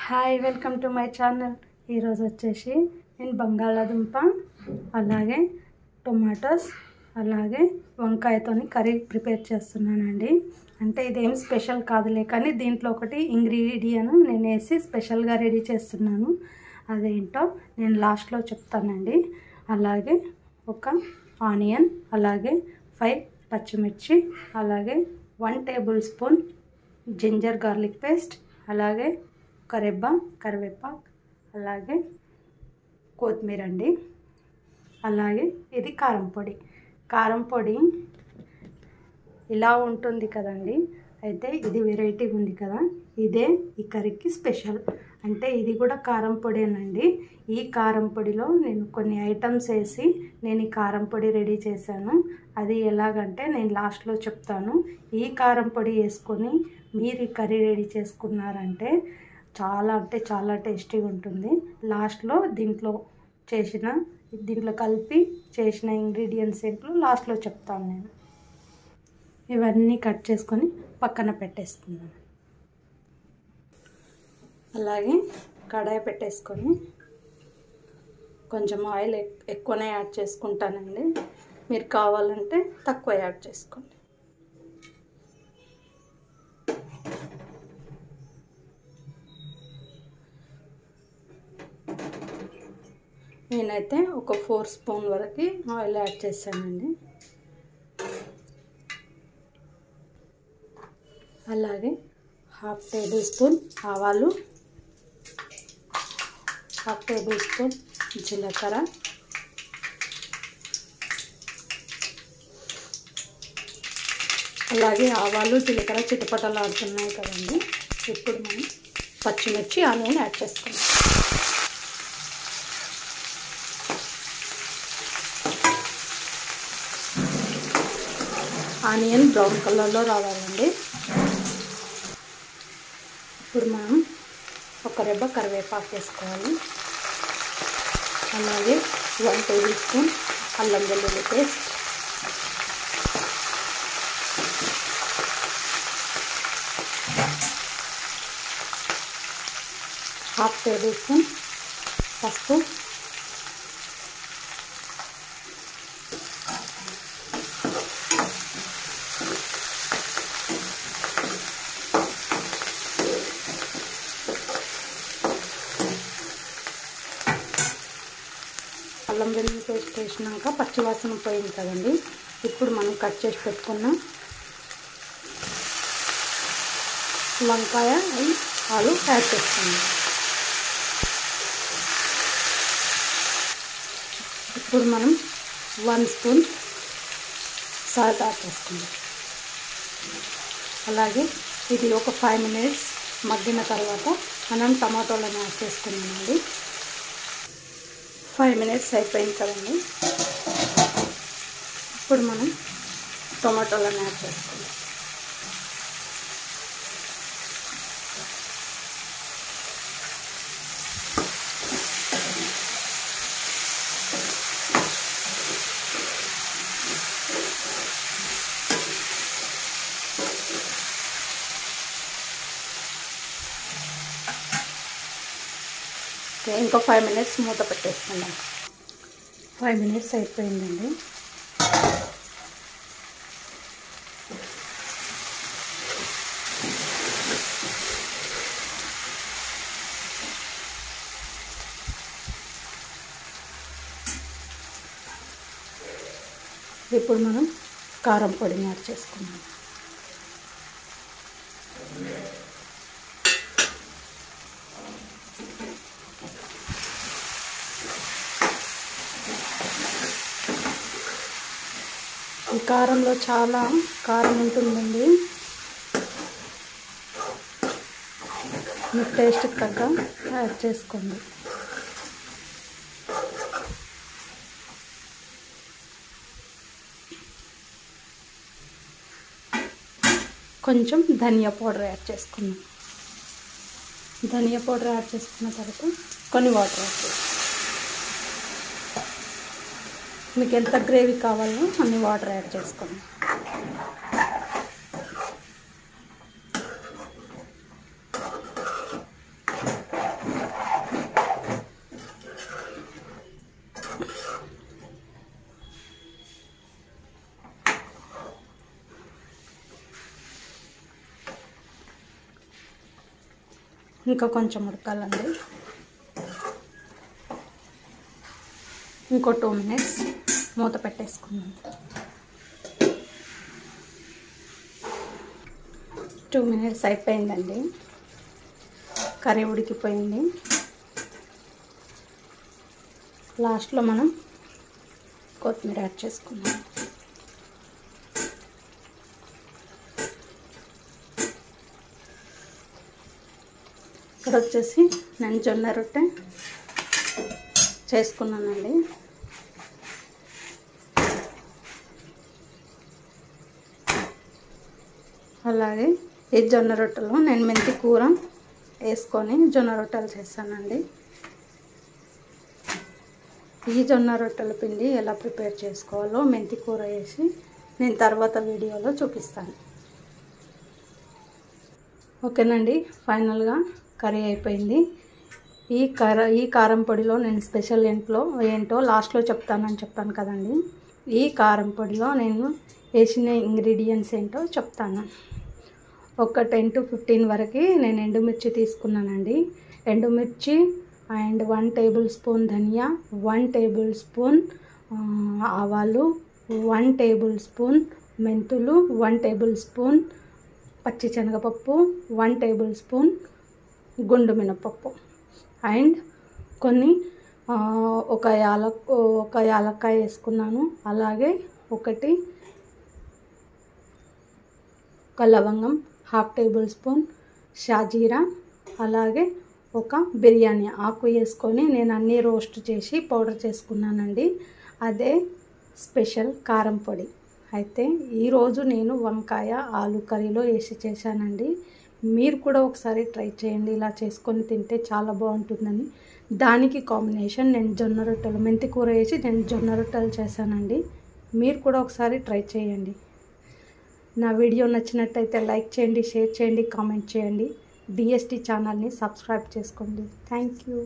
Hi welcome to my channel. ఈరోజు వచ్చేసి నేను బంగాళాదుంప అలాగే టొమాటోస్ అలాగే వంకాయతోని కర్రీ ప్రిపేర్ చేస్తున్నానండి. అంటే ఇదేం స్పెషల్ కాదులే, కానీ దీంట్లో ఒకటి ఇంగ్రీడియంట్ నేను వేసి స్పెషల్గా రెడీ చేస్తున్నాను. అదేంటో నేను లాస్ట్లో చెప్తానండి. అలాగే ఒక ఆనియన్, అలాగే 5 పచ్చిమిర్చి, అలాగే 1 table spoon ginger garlic paste, అలాగే కరివేపాకు, అలాగే కొత్తిమీర అండి. అలాగే ఇది కారం పొడి ఇలా ఉంటుంది కదండి. అయితే ఇది వెరైటీ ఉంది కదా, ఇదే ఈ కర్రీకి స్పెషల్. అంటే ఇది కూడా కారం పొడేనండి. ఈ కారం పొడిలో నేను కొన్ని ఐటమ్స్ వేసి నేను ఈ కారం పొడి రెడీ చేశాను. అది ఎలాగంటే నేను లాస్ట్లో చెప్తాను. ఈ కారం పొడి వేసుకొని మీరు ఈ కర్రీ రెడీ చేసుకున్నారంటే చాలా అంటే చాలా టేస్టీగా ఉంటుంది. లాస్ట్లో దీంట్లో కలిపి చేసిన ఇంగ్రీడియంట్స్ ఏంటో లాస్ట్లో చెప్తాను నేను. ఇవన్నీ కట్ చేసుకొని పక్కన పెట్టేసుకున్నాను. అలాగే కడాయి పెట్టేసుకొని కొంచెం ఆయిల్ ఎక్కువనే యాడ్ చేసుకుంటానండి. మీరు కావాలంటే తక్కువ యాడ్ చేసుకోండి. నేనైతే ఒక 4 స్పూన్ వరకు ఆయిల్ యాడ్ చేశానండి. అలాగే 1/2 టేబుల్ స్పూన్ ఆవాలు, 1/2 టేబుల్ స్పూన్ జీలకర్ర, అలాగే ఆవాలు జీలకర్ర చిటపటలాడుతున్నాయి కదండి. ఇప్పుడు మనం పచ్చిమిర్చి ఆనియన్ యాడ్ చేసుకుందాం. ఆనియన్ బ్రౌన్ కలర్లో రావాలండి. ఇప్పుడు మనం ఒక రెబ్బ కరివేపాకు వేసుకోవాలి. అలాగే 1 టేబుల్ స్పూన్ అల్లం వెల్లుల్లి పేస్ట్, ½ టేబుల్ స్పూన్ పసుపు, అల్లం వెల్లుల్లి పేస్ట్ వేసినాక పచ్చివాసన పోయింది కదండి. ఇప్పుడు మనం కట్ చేసి పెట్టుకున్న వంకాయ ఆలు యాడ్ చేసుకుందాం. ఇప్పుడు మనం 1 స్పూన్ సాల్ట్ యాడ్ చేసుకుందాం. అలాగే ఇది ఒక 5 మినిట్స్ మగ్గిన తర్వాత మనం టమాటోలను యాడ్ చేసుకున్నామండి. 5 మినిట్స్ అయిపోయింది కదండి. ఇప్పుడు మనం టమాటోలను యాడ్ చేసుకుందాం. ఇంకో 5 మినిట్స్ మూత పెట్టేసుకుందాం. 5 మినిట్స్ అయిపోయిందండి. ఇప్పుడు మనం కారం పొడిని యాడ్ చేసుకుందాం. ఈ కారంలో చాలా కారం ఉంటుందండి. మీ టేస్ట్కి తగ్గ యాడ్ చేసుకోండి. కొంచెం ధనియా పౌడర్ యాడ్ చేసుకున్నాం. ధనియా పౌడర్ యాడ్ చేసుకున్న తర్వాత కొన్ని వాటర్ యాడ్ చేసుకోండి. మీకు ఎంత గ్రేవీ కావాలో అన్ని వాటర్ యాడ్ చేసుకోండి. ఇంకా కొంచెం ఉడకాలండి. ఇంకో 2 మినిట్స్ మూత పెట్టేసుకున్నాం. 2 మినిట్స్ అయిపోయిందండి. కర్రీ ఉడికిపోయింది. లాస్ట్లో మనం కొత్తిమీర యాడ్ చేసుకున్నాం. ఇక్కడ వచ్చేసి నేను జొన్న రొట్టె చేసుకున్నానండి. అలాగే ఈ జొన్న రొట్టెలో నేను మెంతి కూర వేసుకొని జొన్న రొట్టెలు చేస్తానండి. ఈ జొన్న రొట్టెల పిండి ఎలా ప్రిపేర్ చేసుకోవాలో మెంతి కూర వేసి నేను తర్వాత వీడియోలో చూపిస్తాను. ఓకేనండి, ఫైనల్గా కర్రీ అయిపోయింది. ఈ కారం పొడిలో నేను స్పెషల్ ఏంటో లాస్ట్లో చెప్తానని చెప్పాను కదండి. ఈ కారం పొడిలో నేను వేసిన ఇంగ్రీడియంట్స్ ఏంటో చెప్తాను. ఒక 10 to 15 వరకు నేను ఎండుమిర్చి తీసుకున్నానండి. ఎండుమిర్చి అండ్ 1 టేబుల్ స్పూన్ ధనియా, 1 టేబుల్ స్పూన్ ఆవాలు, 1 టేబుల్ స్పూన్ మెంతులు, 1 టేబుల్ స్పూన్ పచ్చిశనగపప్పు, 1 టేబుల్ స్పూన్ గుండు మినపప్పు అండ్ కొన్ని ఒక యాలక్కాయ వేసుకున్నాను. అలాగే ఒక లవంగం, 1/2 టేబుల్ స్పూన్ షాజీరా, అలాగే ఒక బిర్యానీ ఆకు వేసుకొని నేను అన్నీ రోస్ట్ చేసి పౌడర్ చేసుకున్నానండి. అదే స్పెషల్ కారం పొడి. అయితే ఈరోజు నేను వంకాయ ఆలు కర్రీలో వేసి చేశానండి. మీరు కూడా ఒకసారి ట్రై చేయండి. ఇలా చేసుకొని తింటే చాలా బాగుంటుందని. దానికి కాంబినేషన్ నేను జొన్న రొట్టెలు, మెంతి కూర వేసి నేను జొన్న రొట్టెలు చేశానండి. మీరు కూడా ఒకసారి ట్రై చేయండి. నా వీడియో నచ్చినట్టయితే లైక్ చేయండి, షేర్ చేయండి, కామెంట్ చేయండి. డిఎస్టీ ఛానల్ని సబ్స్క్రైబ్ చేసుకోండి. Thank you.